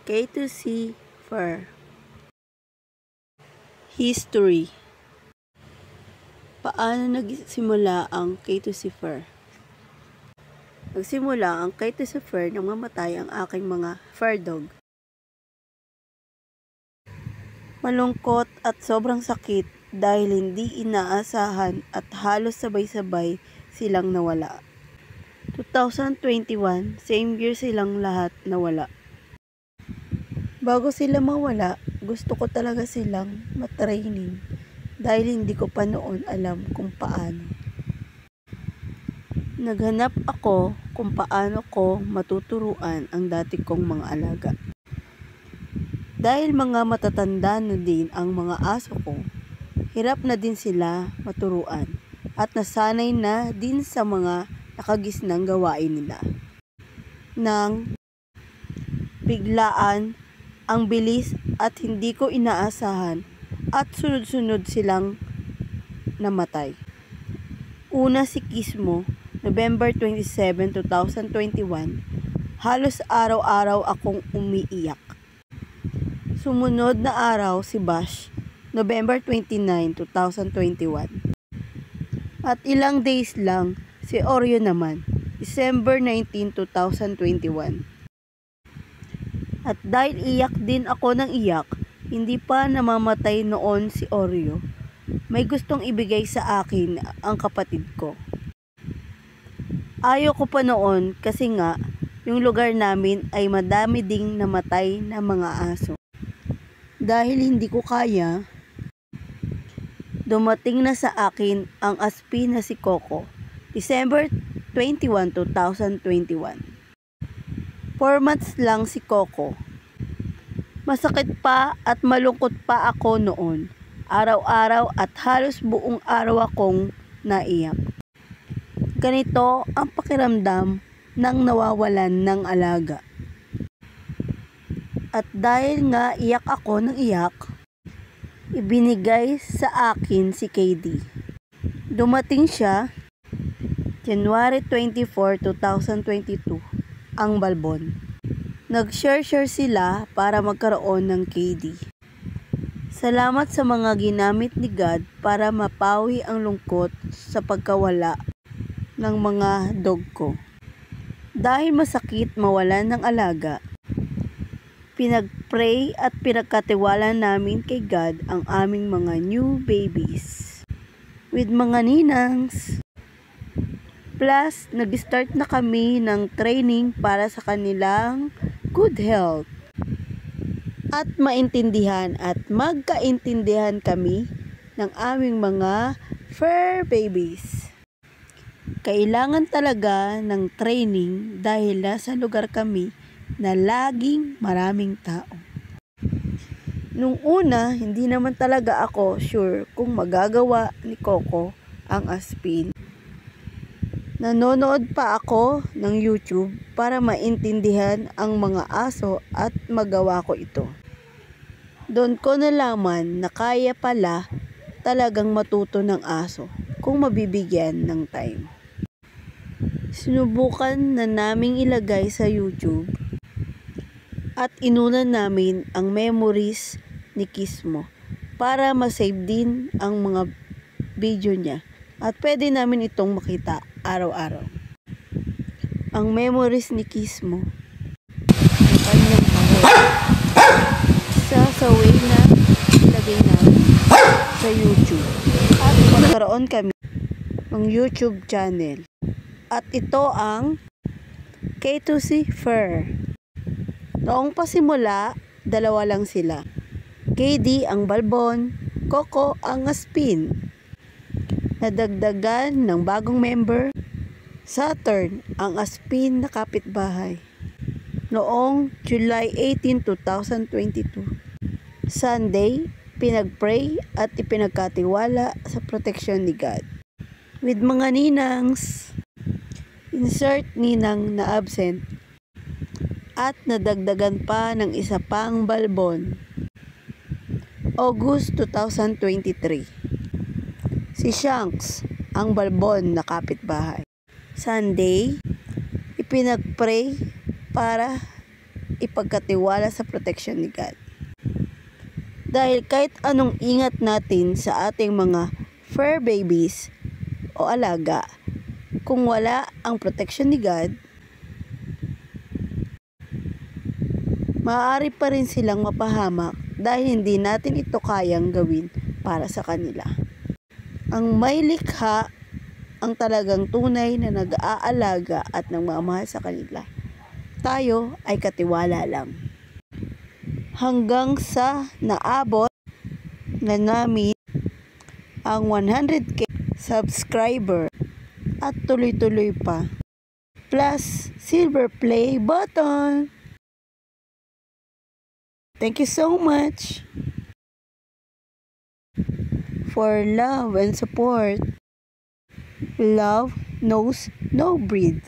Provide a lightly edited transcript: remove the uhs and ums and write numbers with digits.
K2C Fur. History. Paano nagsimula ang K2C Fur? Nagsimula ang K2C Fur nang mamatay ang aking mga fur dog. Malungkot at sobrang sakit dahil hindi inaasahan at halos sabay-sabay silang nawala. 2021, same year silang lahat nawala. Bago sila mawala, gusto ko talaga silang matraining dahil hindi ko pa noon alam kung paano. Naghanap ako kung paano ko matuturuan ang dati kong mga alaga. Dahil mga matatanda na din ang mga aso ko, hirap na din sila maturuan at nasanay na din sa mga nakagisnang gawain nila. Nang biglaan, ang bilis at hindi ko inaasahan at sunod-sunod silang namatay. Una si Kismo, November 27, 2021, halos araw-araw akong umiiyak. Sumunod na araw si Bash, November 29, 2021. At ilang days lang si Oreo naman, December 19, 2021. At dahil iyak din ako ng iyak, hindi pa namamatay noon si Oreo. May gustong ibigay sa akin ang kapatid ko. Ayaw ko pa noon kasi nga yung lugar namin ay madami ding namatay na mga aso. Dahil hindi ko kaya, dumating na sa akin ang aspin na si Coco, December 21, 2021. 4 months lang si Coco. Masakit pa at malungkot pa ako noon. Araw-araw at halos buong araw akong naiyak. Ganito ang pakiramdam ng nawawalan ng alaga. At dahil nga iyak ako ng iyak, ibinigay sa akin si KD. Dumating siya January 24, 2022. Ang Balbon. Nag-share sila para magkaroon ng KD. Salamat sa mga ginamit ni God para mapawi ang lungkot sa pagkawala ng mga dog ko. Dahil masakit mawalan ng alaga, pinag-pray at pinagkatiwala namin kay God ang aming mga new babies. With mga ninangs. Plus, nag-start na kami ng training para sa kanilang good health. At maintindihan at magkaintindihan kami ng aming mga fur babies. Kailangan talaga ng training dahil nasa lugar kami na laging maraming tao. Nung una, hindi naman talaga ako sure kung magagawa ni Coco ang aspin. Nanonood pa ako ng YouTube para maintindihan ang mga aso at magawa ko ito. Doon ko nalaman na kaya pala talagang matuto ng aso kung mabibigyan ng time. Sinubukan na naming ilagay sa YouTube at inunan namin ang memories ni Kismo para masave din ang mga video niya at pwede namin itong makita araw-araw. Ang memories ni Kismo, ang kanyang sa way na ilagay namin sa YouTube. At magkaroon kami ng YouTube channel. At ito ang K2C Fur. Noong pasimula, 2 lang sila. KD ang Balbon, Coco ang aspin. Nadagdagan ng bagong member, Saturn ang aspin na kapitbahay. Noong July 18, 2022, Sunday, pinag-pray at ipinagkatiwala sa proteksyon ni God. With mga ninangs, insert ninang na absent, at nadagdagan pa ng isa pang Balbon. August 2023. Si Shanks ang Balbon na kapitbahay. Sunday, ipinag-pray para ipagkatiwala sa proteksyon ni God. Dahil kahit anong ingat natin sa ating mga fur babies o alaga, kung wala ang proteksyon ni God, maaari pa rin silang mapahamak dahil hindi natin ito kayang gawin para sa kanila. Ang may likha ang talagang tunay na nag-aalaga at nagmamahal sa kanila. Tayo ay katiwala lang. Hanggang sa naabot na namin ang 100k subscriber at tuloy-tuloy pa. Plus silver play button. Thank you so much for love and support. Love knows no breed.